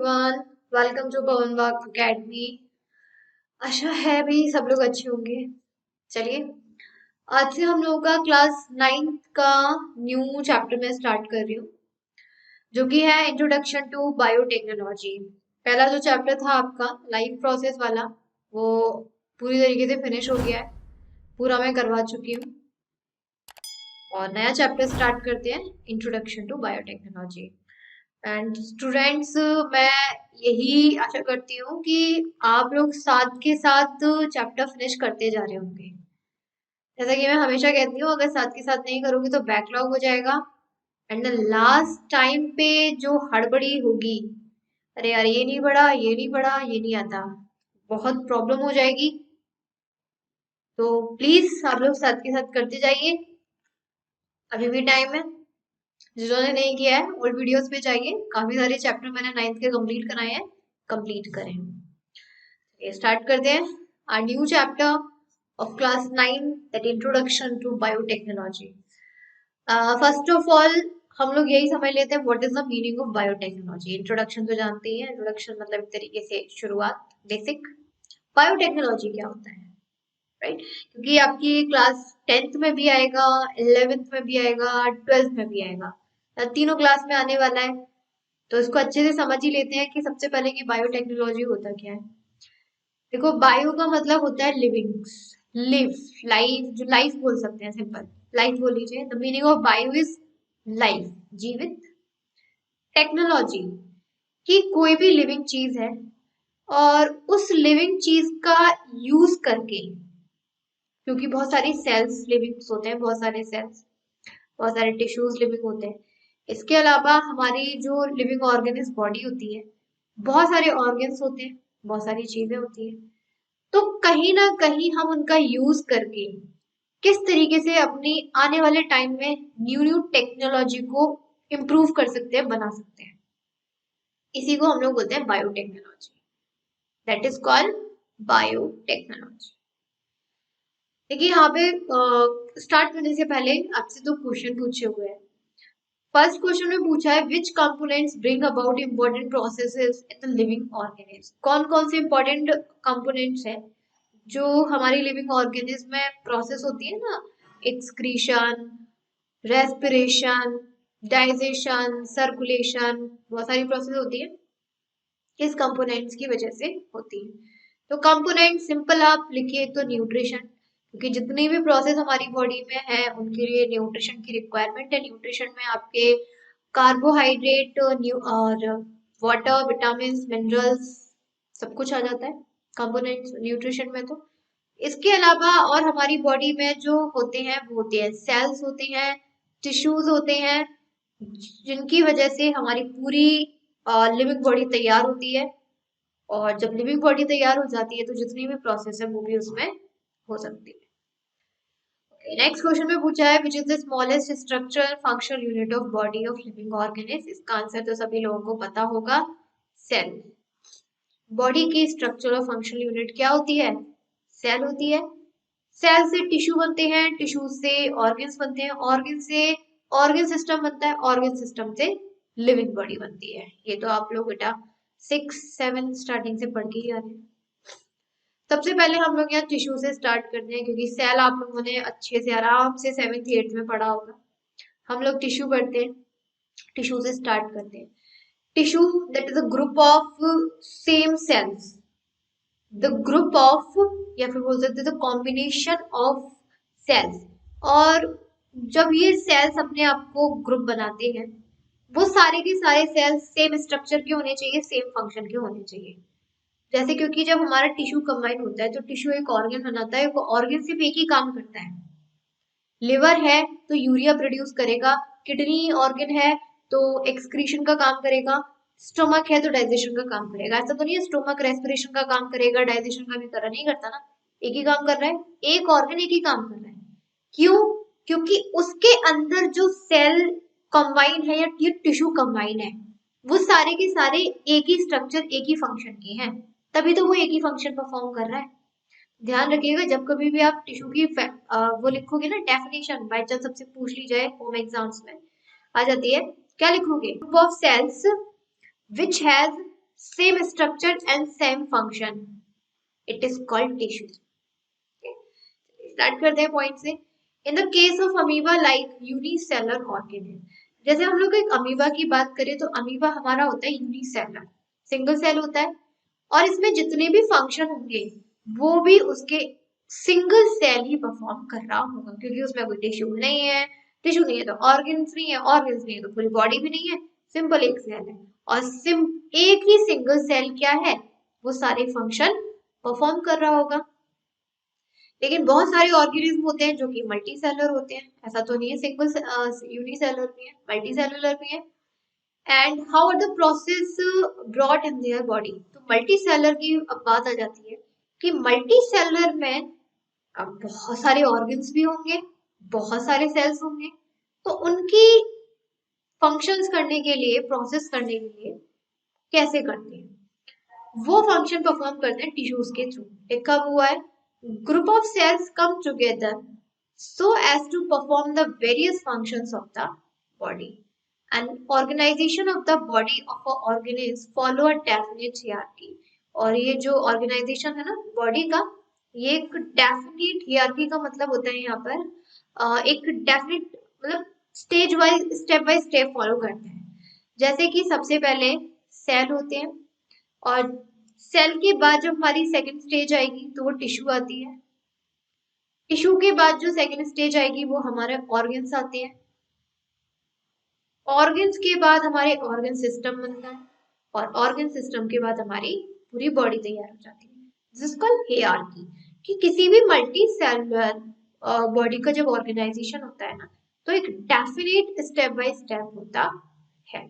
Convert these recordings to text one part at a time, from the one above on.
Everyone, welcome to Pawan Vak academy. आशा है भी सब लोग अच्छे होंगे। चलिए, आज से हम लोगों का क्लास 9th का न्यू चैप्टर में स्टार्ट कर रही हूँ, जो कि है इंट्रोडक्शन टू बायोटेक्नोलॉजी। पहला जो चैप्टर था आपका लाइफ प्रोसेस वाला, वो पूरी तरीके से फिनिश हो गया है, पूरा मैं करवा चुकी हूँ। और नया चैप्टर स्टार्ट करते हैं, introduction to biotechnology. And students, मैं यही आशा करती हूँ कि आप लोग साथ के साथ चैप्टर फिनिश करते जा रहे होंगे। जैसा कि मैं हमेशा कहती हूँ, अगर साथ के साथ नहीं करोगे तो बैकलॉग हो जाएगा। एंड लास्ट टाइम पे जो हड़बड़ी होगी, अरे यार ये नहीं पढ़ा, ये नहीं पढ़ा, ये नहीं आता, बहुत प्रॉब्लम हो जाएगी। तो प्लीज आप लोग साथ के साथ करते जाइए, अभी भी टाइम है। जिन्होंने नहीं किया है ओल्ड वीडियोस पे जाइए, काफी सारे चैप्टर मैंने 9th के कंप्लीट कराए हैं, कंप्लीट करें। ये स्टार्ट करते हैं our new chapter of class 9, that introduction to biotechnology. First of all हम लोग यही समझ लेते हैं what is the meaning of biotechnology. Introduction तो जानते ही हैं, इंट्रोडक्शन मतलब एक तरीके से शुरुआत, बेसिक। बायोटेक्नोलॉजी क्या होता है, राइट? क्योंकि आपकी क्लास 10th में भी आएगा, 11th में भी आएगा, 12th में भी आएगा, तीनों क्लास में आने वाला है। तो इसको अच्छे से समझ ही लेते हैं कि सबसे पहले कि बायोटेक्नोलॉजी होता क्या है। देखो, बायो का मतलब होता है लिविंग्स, लिव, लाइफ, जो लाइफ बोल सकते हैं, सिंपल लाइफ बोल लीजिए। The meaning of bio is life, जीवित। टेक्नोलॉजी कि कोई भी लिविंग चीज है और उस लिविंग चीज का यूज करके, क्योंकि बहुत सारी सेल्स लिविंग होते हैं, बहुत सारे सेल्स, बहुत सारे टिश्यूज लिविंग होते हैं। इसके अलावा हमारी जो लिविंग ऑर्गेनिज बॉडी होती है, बहुत सारे ऑर्गन्स होते हैं, बहुत सारी चीजें होती हैं। तो कहीं ना कहीं हम उनका यूज करके किस तरीके से अपनी आने वाले टाइम में न्यू न्यू टेक्नोलॉजी को इम्प्रूव कर सकते हैं, बना सकते हैं। इसी को हम लोग बोलते हैं biotechnology, that is called biotechnology. देखिए, यहाँ पे स्टार्ट करने से पहले आपसे दो क्वेश्चन पूछे हुए हैं। फर्स्ट क्वेश्चन में पूछा है which components bring about important processes in the living organism. कौन कौन से इम्पोर्टेंट कंपोनेंट्स हैं जो हमारी लिविंग ऑर्गेनिज्म में प्रोसेस होती है ना, एक्सक्रीशन, रेस्पिरेशन, डाइजेशन, सर्कुलेशन, बहुत सारी प्रोसेस होती है, किस कंपोनेंट्स की वजह से होती है। तो कंपोनेंट सिंपल आप लिखिए तो न्यूट्रिशन, क्योंकि जितनी भी प्रोसेस हमारी बॉडी में है उनके लिए न्यूट्रिशन की रिक्वायरमेंट है। न्यूट्रिशन में आपके कार्बोहाइड्रेट और वाटर, विटामिन, मिनरल्स, सब कुछ आ जाता है कंपोनेंट्स न्यूट्रिशन में। तो इसके अलावा और हमारी बॉडी में जो होते हैं वो होते हैं सेल्स होते हैं, टिश्यूज होते हैं, जिनकी वजह से हमारी पूरी लिविंग बॉडी तैयार होती है। और जब लिविंग बॉडी तैयार हो जाती है तो जितनी भी प्रोसेस है वो भी उसमें हो सकती है। नेक्स्ट क्वेश्चन में पूछा है which is the smallest structural functional unit of body of living organism. इसका आंसर तो सभी लोगों को पता होगा, सेल। बॉडी की स्ट्रक्चरल और फंक्शनल यूनिट क्या होती है? सेल होती है। सेल से टिश्यू बनते हैं, टिश्यू से ऑर्गन्स बनते हैं, ऑर्गन से ऑर्गन सिस्टम बनता है, ऑर्गन सिस्टम से लिविंग बॉडी बनती है। ये तो आप लोग बेटा 6-7 स्टार्टिंग से पढ़ के ही आ रहे हैं। सबसे पहले हम लोग यहाँ टिश्यू से स्टार्ट करते हैं, क्योंकि सेल आप लोगों ने अच्छे से आराम से 7th-8th में पढ़ा होगा। हम लोग टिश्यू पढ़ते हैं, टिश्यू से स्टार्ट करते हैं। Tissue that is a group of same cells, the group of, या फिर बोल सकते द कॉम्बिनेशन ऑफ सेल्स। और जब ये सेल्स अपने आप को ग्रुप बनाते हैं, वो सारे के सारे सेल्स सेम स्ट्रक्चर के होने चाहिए, सेम फंक्शन के होने चाहिए। जैसे क्योंकि जब हमारा टिश्यू कंबाइन होता है तो टिश्यू एक ऑर्गन बनाता है, वो ऑर्गन सिर्फ एक ही काम करता है। लिवर है तो यूरिया प्रोड्यूस करेगा, किडनी ऑर्गन है तो एक्सक्रीशन का काम करेगा, स्टोमक है तो डाइजेशन का काम करेगा। ऐसा तो नहीं है स्टोमक रेस्पिरेशन का काम करेगा, डाइजेशन का भी कर रहा, नहीं करता ना, एक ही काम कर रहा है, एक ऑर्गन एक ही काम कर रहा है। क्यों? क्योंकि उसके अंदर जो सेल कंबाइन है या टिश्यू कंबाइन है, वो सारे के सारे एक ही स्ट्रक्चर, एक ही फंक्शन के हैं, तभी तो वो एक ही फंक्शन परफॉर्म कर रहा है। ध्यान रखिएगा, जब कभी भी आप टिश्यू की वो लिखोगे ना डेफिनेशन, बाई चांस सबसे पूछ ली जाए होम एग्जाम्स में आ जाती है, क्या लिखोगे? Group of cells which has same structure and same function. It is called tissue. Start करते हैं पॉइंट से. In the case of amoeba like unicellular organism, जैसे हम लोग एक अमीबा की बात करें तो अमीबा हमारा होता है यूनिसेलर, सिंगल सेल होता है, और इसमें जितने भी फंक्शन होंगे वो भी उसके सिंगल सेल ही परफॉर्म कर रहा होगा, क्योंकि उसमें कोई टिश्यू नहीं है, टिश्यू नहीं है तो ऑर्गन्स नहीं है, ऑर्गन्स नहीं है तो पूरी बॉडी भी नहीं है, सिंपल एक सेल है. और एक ही सिंगल सेल क्या है, वो सारे फंक्शन परफॉर्म कर रहा होगा. लेकिन बहुत सारे ऑर्गेनिज्म होते हैं जो कि मल्टी सेलर होते हैं, ऐसा तो नहीं है सिंगल यूनिसेलर भी है, मल्टी सेलुलर भी है. And how are the process brought in their body. तो मल्टी सेलर की अब बात आ जाती है कि मल्टी सेलर में अब बहुत सारे ऑर्गन्स भी होंगे, बहुत सारे सेल्स होंगे, तो उनकी फंक्शंस करने के लिए, प्रोसेस करने के लिए कैसे करते हैं, वो फंक्शन परफॉर्म करते हैं टिश्यूज के थ्रू. एक कब हुआ है, group of cells come together so as to perform the various functions of the body. And organization of the body of a organism follow a definite hierarchy. और ये जो organization है ना बॉडी का, ये एक definite hierarchy का मतलब होता है यहाँ पर एक definite मतलब stage wise step by step follow करते हैं. जैसे कि सबसे पहले सेल होते हैं, और सेल के बाद जब हमारी सेकंड स्टेज आएगी तो वो टिश्यू आती है. टिश्यू के बाद जो सेकंड स्टेज आएगी वो हमारे ऑर्गन्स आते हैं. ऑर्गन्स के बाद हमारे ऑर्गन सिस्टम बनता है, और ऑर्गन सिस्टम के बाद हमारी पूरी बॉडी तैयार हो जाती है. This is called hierarchy. कि किसी भी मल्टी सेलुलर बॉडी का जब ऑर्गेनाइजेशन होता है ना, तो एक डेफिनेट स्टेप बाय स्टेप होता है.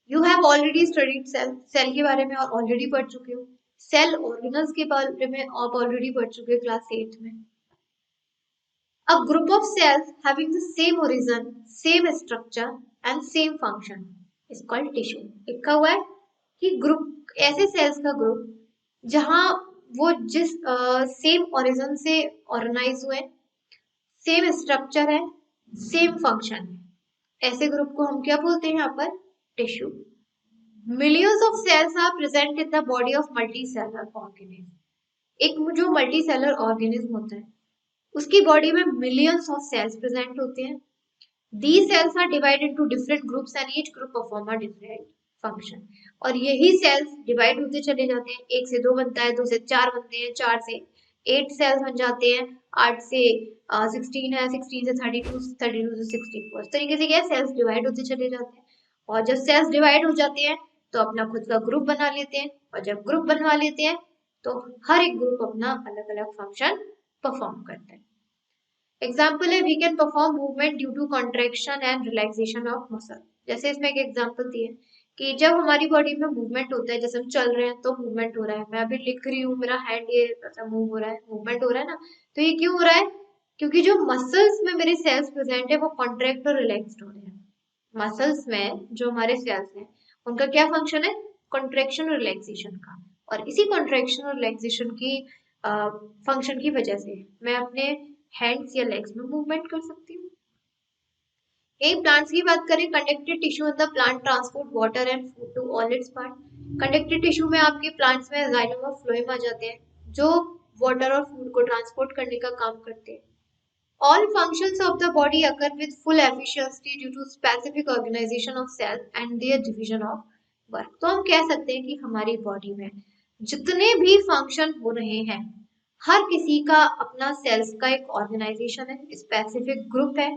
You have already studied cell, cell के बारे में ऑलरेडी पढ़ चुके हो. सेल ऑर्गेनल्स के बारे में आप ऑलरेडी पढ़ चुके हो क्लास 8 में. A group of cells having the same origin, same structure and same function is called tissue. लिखा हुआ है कि ग्रुप, ऐसे सेल्स का ग्रुप जहां वो जिस सेम ओरिजिन से ऑर्गेनाइज हुए, सेम स्ट्रक्चर है, सेम फंक्शन है, ऐसे ग्रुप को हम क्या बोलते हैं यहाँ पर, tissue. Millions of cells are present in the body of multicellular organism. एक जो मल्टीसेलर ऑर्गेनिज्म होता है उसकी बॉडी में मिलियंस ऑफ सेल्स प्रेजेंट होते हैं. These cells are divided into different groups and each group perform a different function. और यही सेल्स डिवाइड होते चले जाते हैं. 1 से 2 बनता है, 2 से 4 बनते हैं, 4 से 8 सेल्स बन जाते हैं, 8 से 16 है, 16 से 32, 32 से 64. इस तरीके से क्या सेल्स डिवाइड होते चले जाते हैं. और जब सेल्स डिवाइड हो जाते हैं तो अपना खुद का ग्रुप बना लेते हैं, और जब ग्रुप बनवा लेते हैं तो हर एक ग्रुप अपना अलग अलग फंक्शन परफॉर्म करता है. एग्जाम्पल है, we can perform movement due to contraction and relaxation of muscle. जैसे इसमें एक एग्जाम्पल दी है कि जब हमारी बॉडी में मूवमेंट होता है, जैसे हम चल रहे हैं तो मूवमेंट हो रहा है, मैं अभी लिख रही हूँ, मेरा हैंड ये ऐसा मूव हो रहा है, मूवमेंट हो रहा है ना. तो ये क्यों हो रहा है, क्योंकि जो मसल्स में मेरे सेल्स प्रेजेंट है वो कॉन्ट्रैक्ट और रिलैक्स्ड हो रहे हैं. मसल्स में जो हमारे सेल्स हैं उनका क्या फंक्शन है, कॉन्ट्रैक्शन और रिलैक्सेशन का. और इसी कॉन्ट्रैक्शन और रिलैक्सेशन की फंक्शन की वजह से मैं अपने हैंड्स या लेग्स में मूवमेंट कर सकती हूँ. यही प्लांट्स की बात करें, conducted tissue in the plant transport water and food to all its part. Conducted tissue में आपके प्लांट्स में जाइलम और फ्लोएम आ जाते हैं जो वाटर और फूड को ट्रांसपोर्ट करने का काम करते हैं. All functions of the body occur with full efficiency due to specific organization of cells and their division of work. तो हम कह सकते हैं कि हमारी बॉडी में जितने भी फंक्शन हो रहे हैं, हर किसी का अपना सेल्स का एक ऑर्गेनाइजेशन है, स्पेसिफिक ग्रुप है.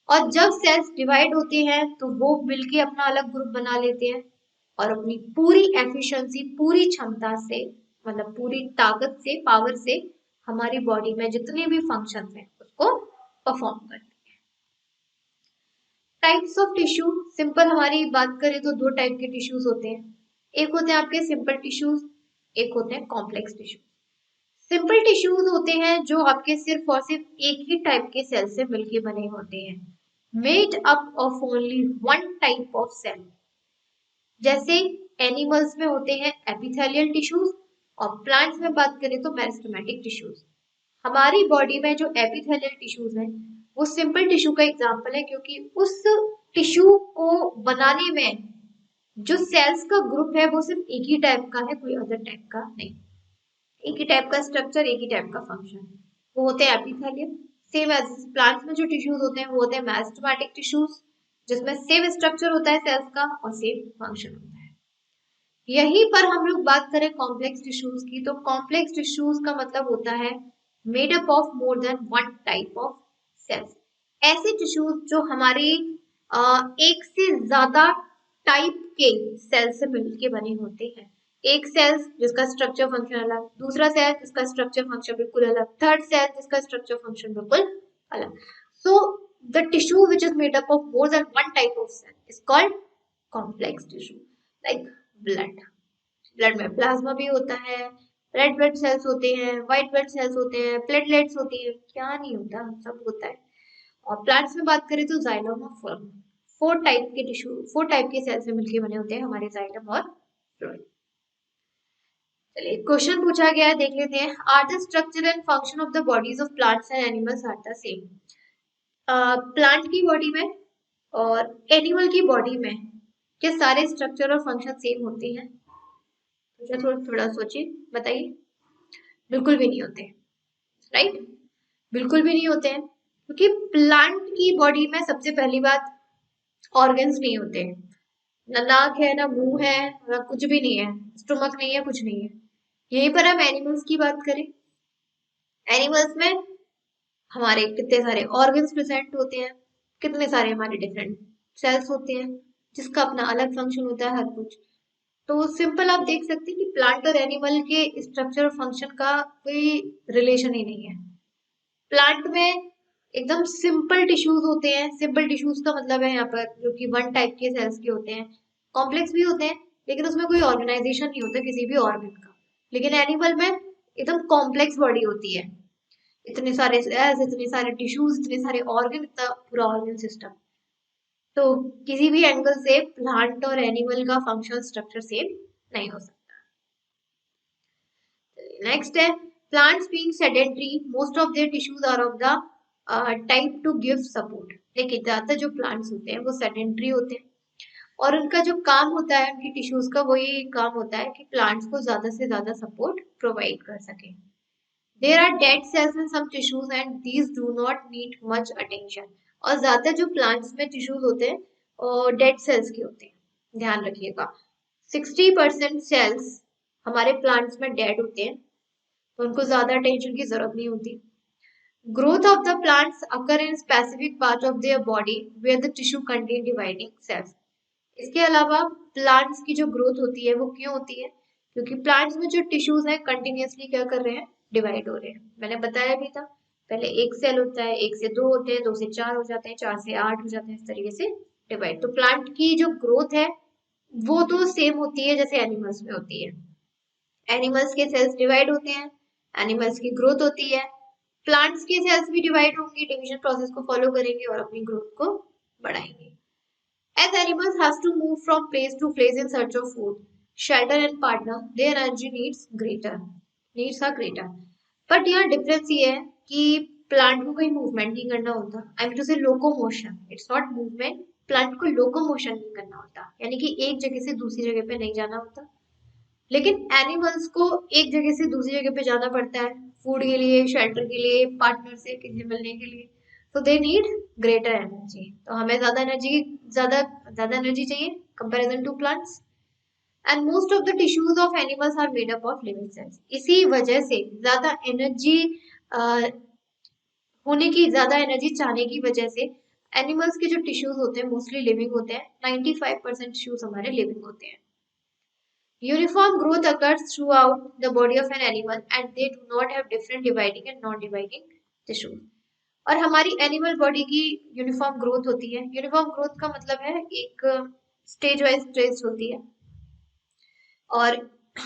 और जब सेल्स डिवाइड होते हैं तो वो मिलके अपना अलग ग्रुप बना लेते हैं और अपनी पूरी एफिशिएंसी, पूरी क्षमता से, मतलब पूरी ताकत से, पावर से हमारी बॉडी में जितने भी फंक्शंस हैं उसको परफॉर्म करते हैं. टाइप्स ऑफ टिश्यू, सिंपल हमारी बात करें तो 2 टाइप के टिश्यूज होते हैं. एक होते हैं आपके सिंपल टिश्यूज, एक होते हैं कॉम्प्लेक्स टिश्यूज. सिंपल टिश्यूज होते हैं जो आपके सिर्फ और सिर्फ एक ही टाइप के सेल से मिलके बने होते हैं, made up of only one type of cell. जैसे एनिमल्स में होते हैं एपिथेलियल टिश्यूज, और प्लांट्स में बात करें तो मेरिस्टेमेटिक टिश्यूज. हमारी बॉडी में जो एपिथेलियल टिश्यूज हैं वो सिंपल टिश्यू का एग्जांपल है, क्योंकि उस टिश्यू को बनाने में जो सेल्स का ग्रुप है वो सिर्फ एक ही टाइप का है, कोई अदर टाइप का नहीं। एक ही टाइप का स्ट्रक्चर, एक ही टाइप का फंक्शन, वो होते हैं एपिथेलियम। सेम एज प्लांट्स में जो टिश्यूज होते हैं वो होते हैं मेरिस्टेमेटिक टिश्यूज, जिसमें सेम स्ट्रक्चर होता है सेल्स का और सेम फंक्शन होता है। यहीं पर हम लोग बात करें कॉम्प्लेक्स टिश्यूज की, तो कॉम्प्लेक्स टिश्यूज का मतलब होता है made up of more than one type of cells. ऐसे टिश्यूज जो हमारी एक से ज्यादा टाइप के सेल से मिलके बने होते हैं। एक सेल जिसका स्ट्रक्चर फंक्शन अलग, दूसरा सेल जिसका स्ट्रक्चर फंक्शन बिल्कुल अलग, थर्ड सेल जिसका स्ट्रक्चर फंक्शन बिल्कुल अलग। So the tissue which is made up of more than one type of cell is called complex tissue. Like blood, blood में प्लाज्मा भी होता है, रेड ब्लड सेल्स होते हैं, व्हाइट ब्लड सेल्स होते हैं, प्लेटलेट्स होती है, क्या नहीं होता, सब होता है। और प्लांट्स में बात करें तो जाइलम और फ्लोएम, फोर टाइप के टिश्यू, फोर टाइप के सेल से मिलकर बने होते हैं हमारे जाइलम और फ्लोएम। चलिए क्वेश्चन पूछा गया है, देख लेते हैं। Are the structure and function of the bodies of plants and animals are the same? Plant की बॉडी में और एनिमल की बॉडी में क्या सारे स्ट्रक्चर और फंक्शन सेम होते हैं? तो थोड़ा थोड़ा सोचिए, बताइए। बिल्कुल भी नहीं होते, राइट? बिल्कुल भी नहीं होते हैं, क्योंकि प्लांट की बॉडी में सबसे पहली बात ऑर्गन्स नहीं होते हैं। ना नाक है, ना मुंह है, ना कुछ भी नहीं है, स्टोमक नहीं है, कुछ नहीं है। यहीं पर हम एनिमल्स की बात करें, एनिमल्स में हमारे कितने सारे ऑर्गन्स प्रेजेंट होते हैं, कितने सारे हमारे डिफरेंट सेल्स होते हैं, जिसका अपना अलग फंक्शन होता है हर कुछ। तो सिंपल आप देख सकते हैं कि प्लांट और एनिमल के स्ट्रक्चर और फंक्शन का कोई रिलेशन ही नहीं है। प्लांट में एकदम सिंपल टिश्यूज होते हैं, सिंपल टिश्यूज का मतलब है यहाँ पर जो कि वन टाइप के सेल्स के होते हैं, कॉम्प्लेक्स भी होते हैं, लेकिन उसमें कोई ऑर्गेनाइजेशन नहीं होता किसी भी ऑर्गन का। लेकिन एनिमल में एकदम कॉम्प्लेक्स बॉडी होती है, इतने सारे सेल्स, इतने सारे टिश्यूज, इतने सारे ऑर्गन, इतना पूरा ऑर्गन सिस्टम। तो किसी भी एंगल से प्लांट और एनिमल का फंक्शनल स्ट्रक्चर सेम नहीं हो सकता। नेक्स्ट है plants being sedentary most of their tissues are of the type to give support. देखिए ज्यादातर जो प्लांट्स होते हैं वो सेडेंटरी होते हैं, और उनका जो काम होता है उनकी टिश्यूज का वही काम होता है कि प्लांट्स को ज्यादा से ज्यादा सपोर्ट प्रोवाइड कर सके। There are dead cells in some tissues and these do not need much attention. और ज्यादातर जो प्लांट्स में टिश्यूज होते हैं और डेड सेल्स के होते हैं, ध्यान रखिएगा। 60% सेल्स हमारे प्लांट्स में डेड होते हैं, तो उनको ज्यादा अटेंशन की जरूरत नहीं होती। Growth of the plants occur in specific part of their body where the tissue contain dividing cells. इसके अलावा प्लांट्स की जो ग्रोथ होती है वो क्यों होती है? क्योंकि प्लांट्स में जो टिश्यूज हैं कंटिन्यूअसली क्या कर रहे हैं, डिवाइड हो रहे हैं। मैंने बताया भी था, पहले एक सेल होता है, एक से दो होते हैं, दो से चार हो जाते हैं, चार से आठ हो जाते हैं, इस तरीके से डिवाइड। तो प्लांट की जो ग्रोथ है वो तो सेम होती है जैसे एनिमल्स में होती है। एनिमल्स के सेल्स डिवाइड होते हैं, एनिमल्स की ग्रोथ होती है, प्लांट्स के सेल्स भी डिवाइड होंगे, डिवीजन प्रोसेस को फॉलो करेंगे और अपनी ग्रोथ को बढ़ाएंगे। As animals has to move from place to place in search of food, shelter and partner, their energy needs are greater. But यहाँ डिफरेंस ये है कि प्लांट को कोई मूवमेंट नहीं करना होता, आई मीन टू से locomotion, it's not movement. Plant को लोकोमोशन नहीं करना होता, यानी कि एक जगह से दूसरी जगह पे नहीं जाना होता। लेकिन एनिमल्स को एक जगह से दूसरी जगह पे जाना पड़ता है, फूड के लिए, शेल्टर के लिए, पार्टनर से किसी मिलने के लिए। तो दे नीड ग्रेटर एनर्जी, तो हमें ज्यादा ज्यादा एनर्जी चाहिए comparison to plants. And most of the tissues of animals are made up of living cells. इसी वजह से ज्यादा एनर्जी होने की, ज्यादा एनर्जी चाहने की वजह से एनिमल्स के जो टिश्यूज होते हैं मोस्टली लिविंग होते हैं। 95% टिश्यूज हमारे लिविंग होते हैं। Uniform growth occurs throughout the body of an animal and they do not have different dividing and non-dividing tissues. और हमारी एनिमल बॉडी की यूनिफॉर्म ग्रोथ होती है। यूनिफॉर्म ग्रोथ का मतलब है एक स्टेज वाइज स्टेज होती है, और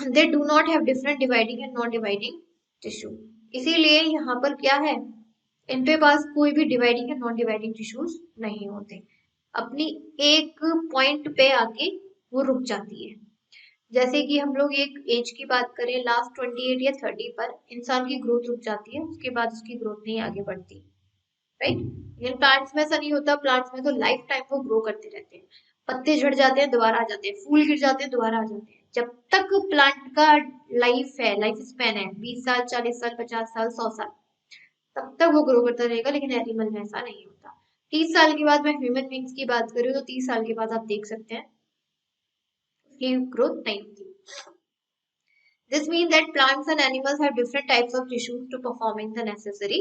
they do not have different dividing and non dividing tissue. इसीलिए यहाँ पर क्या है, इन पे पास कोई भी dividing and non dividing tissues नहीं होते, अपनी एक पॉइंट पे आके वो रुक जाती है। जैसे कि हम लोग एक एज की बात करें, लास्ट 28 या 30 पर इंसान की ग्रोथ रुक जाती है, उसके बाद उसकी ग्रोथ नहीं आगे बढ़ती, राइट? लेकिन प्लांट्स में ऐसा नहीं होता, प्लांट्स में तो लाइफ टाइम वो ग्रो करते रहते हैं। पत्ते झड़ जाते हैं दोबारा आ जाते हैं, फूल गिर जाते हैं दोबारा आ जाते हैं। जब तक प्लांट का लाइफ स्पैन है 20 साल, 40 साल, 50 साल, 100 साल, तब तक वो ग्रो करता रहेगा। लेकिन एनिमल में ऐसा नहीं होता। 30 साल के बाद, मैं ह्यूमन बींग्स की बात करूँ तो 30 साल के बाद आप देख सकते हैं उसकी ग्रोथ नहीं होती। This means that plants and animals have different types of tissues to performing the necessary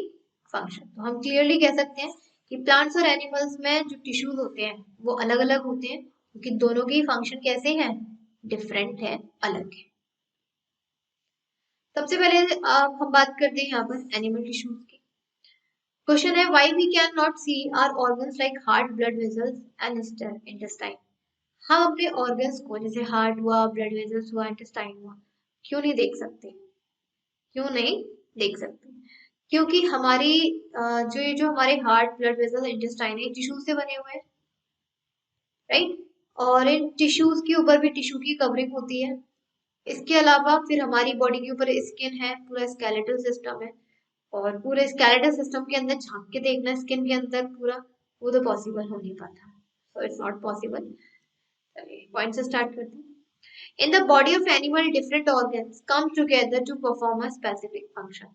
function. तो हम clearly कह सकते हैं कि plants और animals में जो tissues होते हैं वो अलग अलग होते हैं, क्योंकि दोनों के फंक्शन कैसे हैं, डिफरेंट है, अलग है। सबसे पहले हम बात करते हैं यहाँ पर एनिमल टिश्यूज की। क्वेश्चन है, why we can not see our organs like heart, blood vessels and intestine. हम अपने ऑर्गन्स को, जैसे हार्ट हुआ, ब्लड वेसल्स हुआ, इंटेस्टाइन हुआ, क्यों नहीं देख सकते? क्यों नहीं देख सकते? क्योंकि हमारी जो हमारे हार्ट, ब्लड वेसल्स, इंटेस्टाइन है, टिश्यू से बने हुए हैं, राइट। और इन टिश्यूज के ऊपर भी टिश्यू की कवरिंग होती है। इसके अलावा फिर हमारी बॉडी के ऊपर स्किन है, पूरा स्केलेटल सिस्टम है, और पूरे स्केलेटल सिस्टम के अंदर झांक के देखना स्किन के अंदर पूरा, वो तो पॉसिबल हो नहीं पाता। So it's not possible. चलिए पॉइंट से स्टार्ट करते हैं। In the body of animal, different organs come together to perform a specific function.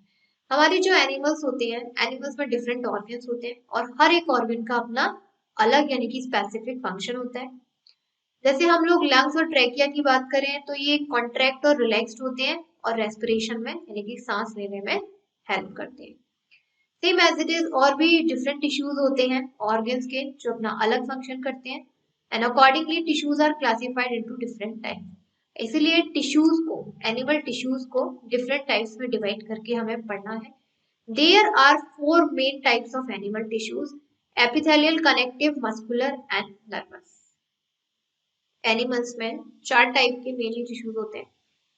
हमारे जो एनिमल्स होते हैं, एनिमल्स में डिफरेंट ऑर्गन्स होते हैं और हर एक ऑर्गन का अपना अलग यानी कि स्पेसिफिक फंक्शन होता है। जैसे हम लोग लंग्स और ट्रैकिया की बात करें तो ये कॉन्ट्रैक्ट और रिलैक्स्ड होते हैं और रेस्पिरेशन में यानी कि सांस लेने में हेल्प करते हैं। सेम एज इट इज और भी डिफरेंट टिश्यूज होते हैं ऑर्गन्स के जो अपना अलग फंक्शन करते हैं, and accordingly tissues are classified into different types. इसीलिए टिश्यूज को, एनिमल टिश्यूज को डिफरेंट टाइप्स में डिवाइड करके हमें पढ़ना है। There are 4 main types of animal tissues: epithelial, connective, muscular and nervous. Animals में 4 टाइप के मेनली टिश्यूज होते हैं: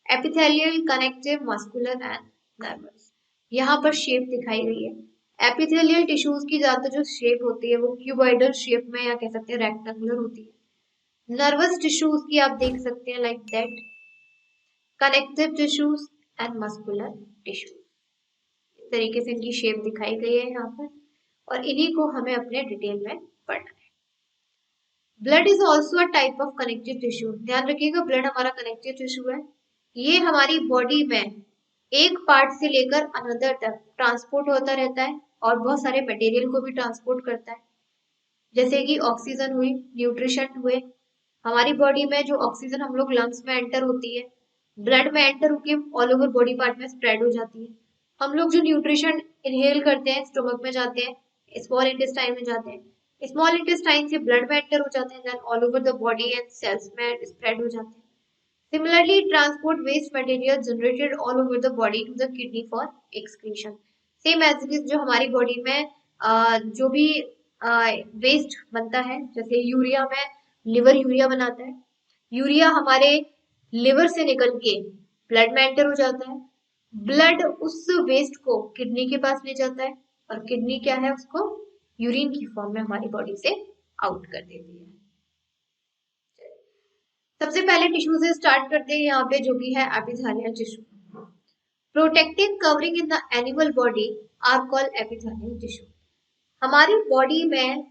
epithelial, connective, muscular and nervous. यहाँ पर शेप दिखाई गई है। एपिथेलियल टिश्यूज की ज्यादातर जो शेप होती है वो क्यूबॉइडल शेप में या कह सकते हैं रेक्टेंगुलर होती है। नर्वस टिश्यूज की आप देख सकते हैं like that, connective tissues and muscular tissues. इस तरीके से इनकी शेप दिखाई गई है यहाँ पर, और इन्हीं को हमें अपने डिटेल में पढ़ना है। Blood is also a type of connective tissue. ध्यान रखिएगा, ब्लड हमारा कनेक्टिव टिश्यू है। ये हमारी बॉडी में एक पार्ट से लेकर अनदर तक ट्रांसपोर्ट होता रहता है और बहुत सारे मटेरियल को भी ट्रांसपोर्ट करता है, जैसे कि ऑक्सीजन हुई, न्यूट्रिशन हुए। हमारी बॉडी में जो ऑक्सीजन हम लोग लंग्स में एंटर होती है, ब्लड में एंटर होकर ऑल ओवर बॉडी पार्ट में स्प्रेड हो जाती है। हम लोग जो न्यूट्रिशन इनहेल करते हैं स्टोमक में जाते हैं, स्मॉल इंटेस्टाइन में जाते हैं, स्मॉल इंटेस्टाइन से ब्लड में एंटर हो जाते हैं, then all over the body and cells में स्प्रेड हो जाते हैं। Similarly, transport waste material generated all over the body to the kidney for excretion. Same as it is, जो हमारी बॉडी में जो भी वेस्ट बनता है, जैसे यूरिया में लिवर यूरिया बनाता है, यूरिया हमारे लिवर से निकल के ब्लड में एंटर हो जाता है। ब्लड उस वेस्ट को किडनी के पास ले जाता है और किडनी क्या है, उसको यूरिन की फॉर्म में हमारी बॉडी से आउट कर देती है। सबसे पहले टिश्यू से स्टार्ट करते हैं यहाँ पे, जो कि है epithelial tissue. Protective covering in the animal body are called epithelial tissue. हमारी बॉडी में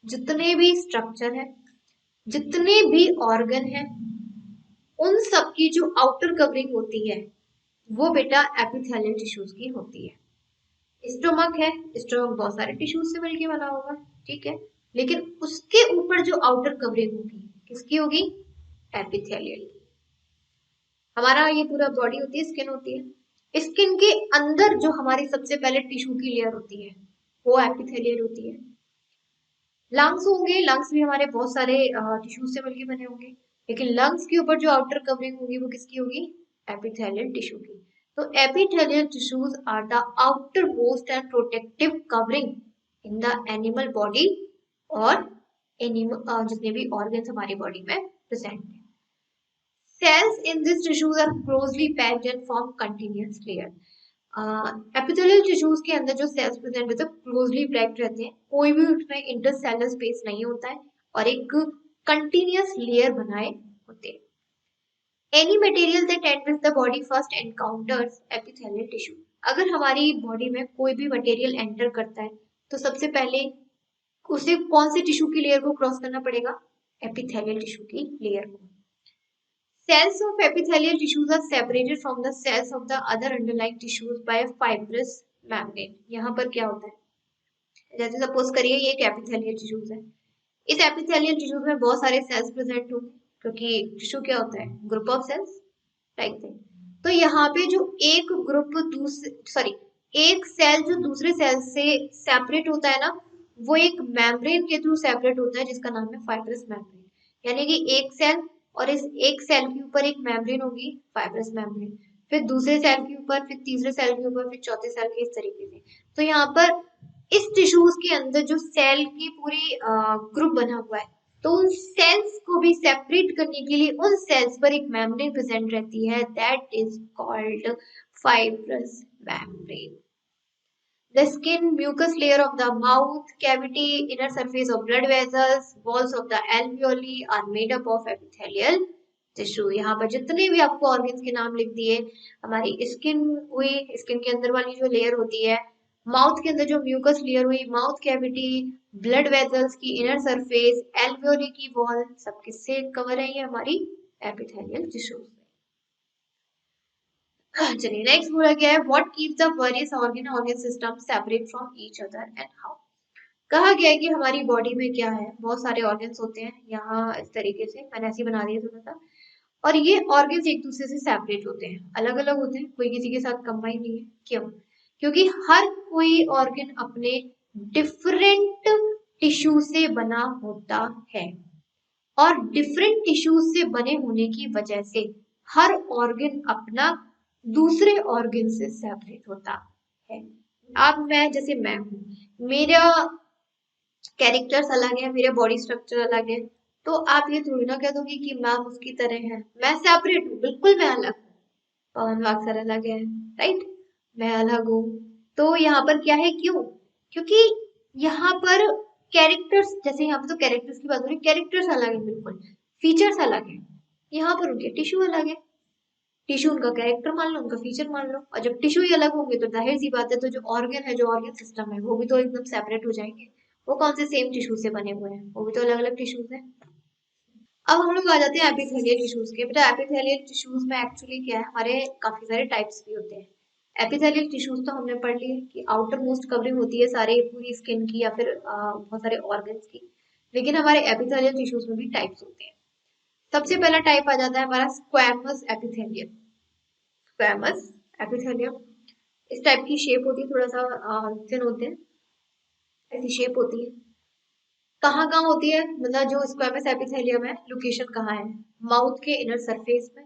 जितने भी स्ट्रक्चर है, जितने भी ऑर्गन है, उन सब की जो आउटर कवरिंग होती है वो बेटा एपिथेलियल टिश्यूज की होती है। स्टोमक है, स्टोमक बहुत सारे टिश्यूज से मिलकर बना होगा, ठीक है, लेकिन उसके ऊपर जो आउटर कवरिंग होगी किसकी होगी, एपिथेलियल। हमारा ये पूरा बॉडी होती है, स्किन होती है, स्किन के अंदर जो हमारी सबसे पहले टिश्यू की लेयर होती है वो एपिथेलियल होती है। लंग्स होंगे, लंग्स भी हमारे बहुत सारे टिश्यू से मिलकर बने होंगे, लेकिन लंग्स के ऊपर जो आउटर कवरिंग होगी वो किसकी होगी, एपिथेलियल टिश्यू की। तो epithelial tissues are the outermost and protective covering in the animal body, और जितने भी ऑर्गन्स हमारी बॉडी में प्रेजेंट है। Cells in these tissues are closely packed and form continuous layer. Epithelial tissues के अंदर जो सेल्स प्रेजेंट होते हैं क्लोजली पैक्ड रहते हैं, कोई भी उसमें इंटरसेलुलर स्पेस नहीं होता है और एक कंटिन्यूअस लेयर बनाए होते हैं। Any material that enters the body first encounters epithelial tissue. अगर हमारी बॉडी में कोई भी मटेरियल एंटर करता है तो सबसे पहले उसे कौन से टिश्यू की लेयर को क्रॉस करना पड़ेगा, एपिथेलियल टिश्यू की लेयर को। Cells of epithelial tissues are separated from the cells of the other underlying tissues by a fibrous membrane. यहाँ पर क्या होता है, जैसे सपोज करिए ये एक एपिथेलियल टिश्यूज है, इस एपिथेलियल टिश्यूज में बहुत सारे सेल्स प्रेजेंट होंगे, क्योंकि टिश्यू क्या होता है, ग्रुप ऑफ सेल्स, राइट। तो यहाँ पे जो एक ग्रुप एक सेल जो दूसरे सेल से सेपरेट होता है ना, वो एक मेम्ब्रेन के थ्रू सेपरेट होता है जिसका नाम है फाइब्रस मेम्ब्रेन। यानी कि एक सेल और इस एक सेल के ऊपर एक मेम्ब्रेन होगी, फाइब्रस मेम्ब्रेन, फिर दूसरे सेल के ऊपर, फिर तीसरे सेल के ऊपर, फिर चौथे सेल के, इस तरीके से। तो यहाँ पर इस टिश्यूज के अंदर जो सेल की पूरी ग्रुप बना हुआ है, तो उन सेल्स को भी सेपरेट करने के लिए उन सेल्स पर एक मेम्ब्रेन प्रेजेंट रहती है, that is called fibrous membrane. The skin mucous layer of the mouth cavity, inner surface of blood vessels, walls of the alveoli are made up of epithelial tissue। यहाँ पर जितने भी आपको organs के नाम लिख दिए, हमारी स्किन हुई, स्किन के अंदर वाली जो लेयर होती है, माउथ के अंदर जो म्यूकस लेयर हुई, माउथ कैविटी, ब्लड वेसल्स की इनर सरफेस, एल्वियोली की वॉल, सब किससे कवर है, ये हमारी एपिथेलियल टिश्यू। चलिए नेक्स्ट बोला गया है, what keeps the various organ system separate from each other and how. कहा गया है कि हमारी बॉडी में क्या है, बहुत सारे ऑर्गन्स होते हैं, यहाँ इस तरीके से मैंने ऐसे बना दिया थोड़ा सा, और ये ऑर्गन्स एक दूसरे से सेपरेट होते हैं, अलग अलग होते हैं, कोई किसी के साथ कंबाइन नहीं है। क्यों? क्योंकि हर कोई ऑर्गन अपने डिफरेंट टिश्यू से बना होता है, और डिफरेंट टिश्यूज से बने होने की वजह से हर ऑर्गन अपना दूसरे ऑर्गन से सेपरेट होता है। अब मैं, जैसे मैं हूँ, मेरा कैरेक्टर्स अलग है, मेरा बॉडी स्ट्रक्चर अलग है, तो आप ये थोड़ी ना कह दोगे कि मैम उसकी तरह है, मैं सेपरेट हूँ, बिल्कुल मैं अलग हूँ। पवन वाग सर अलग है, राइट, मैं अलग हूँ। तो यहाँ पर क्या है, क्यों? क्योंकि यहाँ पर कैरेक्टर्स, जैसे यहाँ पर तो कैरेक्टर्स की बात हो रही है, कैरेक्टर्स अलग है, बिल्कुल फीचर्स अलग है, यहाँ पर उनके टिश्यू अलग है, टिश्यू उनका कैरेक्टर मान लो, उनका फीचर मान लो, और जब टिश्यू ही अलग होंगे तो जाहिर सी बात है, तो जो ऑर्गन है, जो ऑर्गन सिस्टम है, वो भी तो एकदम सेपरेट हो जाएंगे। वो कौन से सेम टिश्यू से बने हुए हैं, वो भी तो अलग अलग टिश्यूज हैं। अब हम लोग आ जाते हैं एपिथेलियल टिश्यूज के। बेटा एपिथेलियल टिश्यूज में एक्चुअली क्या है, हमारे काफी सारे टाइप्स भी होते हैं। एपिथेलियल टिश्यूज तो हमने पढ़ लिए कि आउटर मोस्ट कवरिंग होती है सारे पूरी स्किन की, या फिर बहुत सारे ऑर्गन्स की, लेकिन हमारे एपिथेलियल टिश्यूज में भी टाइप्स होते हैं। सबसे पहला टाइप आ जाता है हमारा स्क्वैमस एपिथेलियम। स्क्वैमस एपिथेलियम इस टाइप की शेप होती है, थोड़ा सा थिन होते हैं, ऐसी शेप होती है। कहाँ कहाँ होती है, मतलब जो स्क्वैमस एपिथेलियम है, लोकेशन कहाँ है, माउथ के इनर सरफेस में,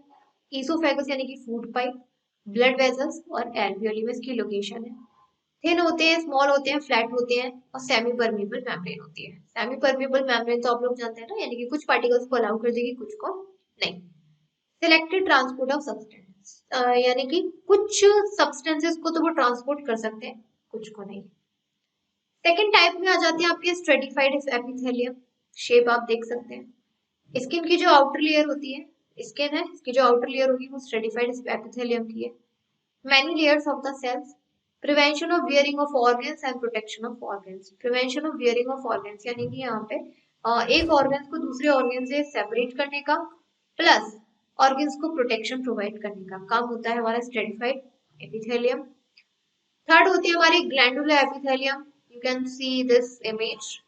ईसोफेगस यानी कि फूड पाइप, ब्लड वेसल्स और एल्वियोली में इसकी लोकेशन है। थिन होते हैं, स्मॉल होते हैं, फ्लैट होते हैं, और सेमी परमेबल मेम्ब्रेन होती है। सेमी परमेबल मेम्ब्रेन तो आप लोग जानते हैं ना, यानी कि कुछ पार्टिकल्स को अलाउ कर देगी, कुछ को नहीं। सिलेक्टेड ट्रांसपोर्ट ऑफ सब्सटेंस, यानी कि कुछ सब्सटेंसेस को तो वो ट्रांसपोर्ट कर सकते हैं, कुछ को नहीं। सेकेंड टाइप में आ जाते हैं आपके स्ट्रेटिफाइड एपिथेलियम। शेप आप देख सकते हैं, स्किन की जो आउटर लेयर होती है, स्किन है, इसकी जो आउटर लेयर होगी वो स्ट्रेटिफाइड एपिथेलियम की है। Many layers of the cells, prevention of wearing of organs and protection of organs. Prevention of wearing of organs यानी कि यहाँ पे एक ऑर्गन को दूसरे ऑर्गन से सेपरेट करने का, प्लस ऑर्गन्स को प्रोटेक्शन प्रोवाइड करने का काम होता है हमारा स्ट्रेटिफाइड एपिथेलियम। थर्ड होती है हमारी glandular epithelium. You can see this image,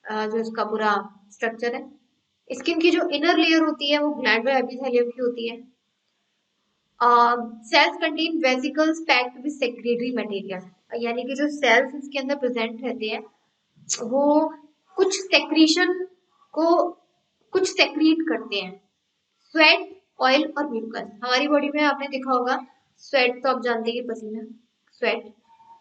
जो इसका पूरा स्ट्रक्चर है। स्किन की जो इनर लेयर होती है वो ग्लैंडुलर एपिथेलियम की होती है। Sales contain vesicles packed with secretary material, यानी कि जो सेल्स इसके अंदर प्रेजेंट रहते हैं वो कुछ सेक्रीशन को कुछ सेक्रीट करते हैं, स्वेट, ऑयल और म्यूकस। हमारी बॉडी में आपने देखा होगा, स्वेट तो आप जानते हैं पसीना, स्वेट,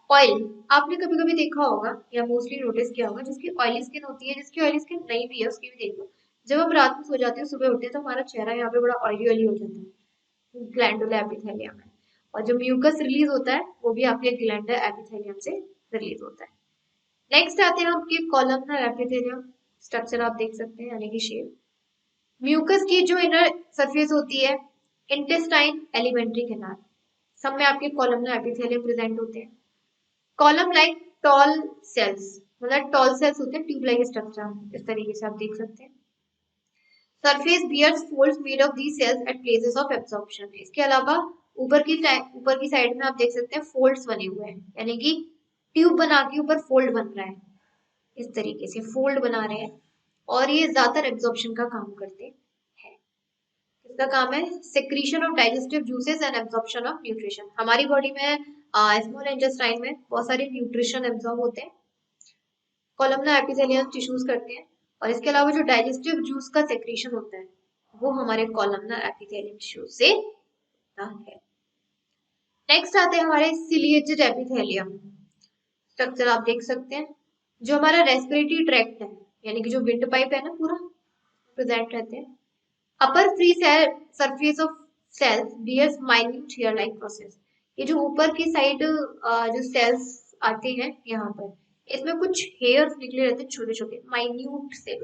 ऑयल आपने कभी कभी देखा होगा या मोस्टली नोटिस किया होगा, जिसकी ऑयली स्किन होती है, जिसकी ऑयली स्किन नहीं भी है उसकी भी देख लो, जब हम रात में सो जाते हैं सुबह उठते हैं तो हमारा चेहरा यहाँ पे बड़ा ऑयली ऑयली हो जाता है, ग्लैंडुलर एपिथेलियम है। और जो म्यूकस रिलीज होता है वो भी आपके ग्लैंडुलर एपिथेलियम से रिलीज होता है। नेक्स्ट आते हैं आपके कॉलमनर एपिथेलियम। स्ट्रक्चर आप देख सकते हैं, यानी कि शेप। म्यूकस की जो इनर सरफेस होती है, इंटेस्टाइन, एलिमेंट्री कैनाल, सब में आपके कॉलमनर एपिथेलियम प्रेजेंट होते हैं। कॉलम लाइक टॉल सेल्स, मतलब टॉल सेल्स होते हैं, ट्यूब लाइक स्ट्रक्चर, इस तरीके से आप देख सकते हैं। Surface bears folds made of these cells at places of absorption। इसके अलावा ऊपर की साइड में आप देख सकते हैं फोल्ड्स बने हुए हैं, यानी कि ट्यूब बना के ऊपर फोल्ड बन रहा है, इस तरीके से फोल्ड बना रहे हैं और ये ज्यादातर एब्जॉर्प्शन का काम करते हैं। इसका काम है secretion of digestive juices and absorption of nutrition. हमारी बॉडी में स्मॉल इंटेस्टाइन में बहुत सारे न्यूट्रिशन एब्जॉर्ब होते हैं, कॉलमनार एपिथेलियम टिश्यूज करते हैं, और इसके अलावा जो डाइजेस्टिव जूस का सेक्रीशन होता है वो हमारे कॉलमनार एपिथेलियम टिश्यूज से होता है। नेक्स्ट आते हैं हमारे सिलिएटेड एपिथेलियम स्ट्रक्चर। आप देख सकते हैं जो हमारा रेस्पिरेटरी ट्रैक्ट है, यानी कि जो विंड पाइप है ना, पूरा प्रेजेंट रहते हैं। Upper free cell surface of cells bears minute hair like process. ये जो ऊपर की साइड जो सेल्स आते हैं यहाँ पर, इसमें कुछ हेयर्स निकले रहते हैं, छोटे छोटे माइन्यूट से।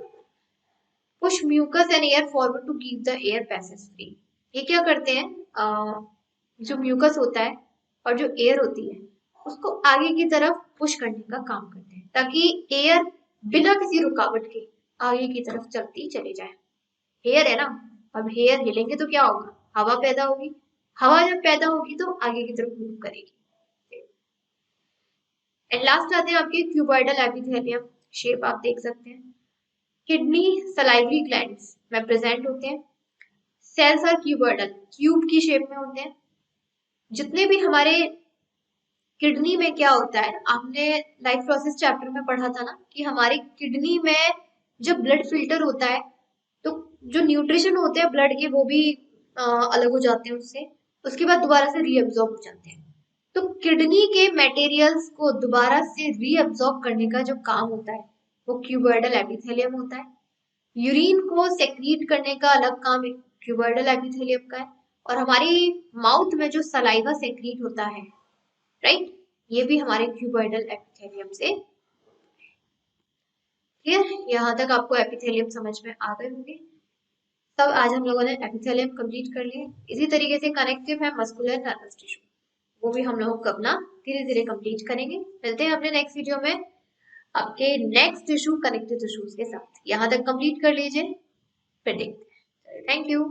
Push mucus and air forward to keep the air passage free. ये क्या करते हैं, जो म्यूकस होता है और जो एयर होती है उसको आगे की तरफ पुश करने का काम करते हैं, ताकि एयर बिना किसी रुकावट के आगे की तरफ चलती चली जाए। हेयर है ना, अब हेयर हिलेंगे तो क्या होगा, हवा पैदा होगी, हवा जब पैदा होगी तो आगे की तरफ मूव करेगी। एंड लास्ट आते हैं आपके क्यूबॉइडल एपिथेलियम। शेप आप देख सकते हैं, किडनी सलाइवरी ग्लैंड्स में प्रेजेंट होते हैं। सेल्स आर क्यूबॉइडल, क्यूब की शेप में होते हैं। जितने भी हमारे किडनी में क्या होता है, आपने लाइफ प्रोसेस चैप्टर में पढ़ा था ना कि हमारे किडनी में जब ब्लड फिल्टर होता है तो जो न्यूट्रिशन होते हैं ब्लड के वो भी अलग हो जाते हैं उससे, उसके बाद दोबारा से रीअब्जॉर्ब हो जाते हैं। तो किडनी के मटेरियल्स को दोबारा से रीअब्जॉर्ब करने का जो काम होता है वो क्यूबॉइडल एपिथेलियम होता है। यूरिन को सेक्रीट करने का अलग काम क्यूबॉइडल एपिथेलियम का है। और हमारी माउथ में जो सलाइवा सेक्रीट होता है, राइट, ये भी हमारे क्यूबॉइडल एपिथेलियम से। क्लियर, यहाँ तक आपको एपिथेलियम समझ में आ गए होंगे। तब आज हम लोगों ने एपिथेलियम कंप्लीट कर लिए। इसी तरीके से कनेक्टिव है मस्कुलर नर्वस टिश्यू, वो भी हम लोग अपना धीरे धीरे कंप्लीट करेंगे। मिलते हैं अपने नेक्स्ट वीडियो में आपके नेक्स्ट टिश्यू कनेक्टिव टिश्यूज के साथ। यहाँ तक कंप्लीट कर लीजिए, फिर देखते हैं। Thank you.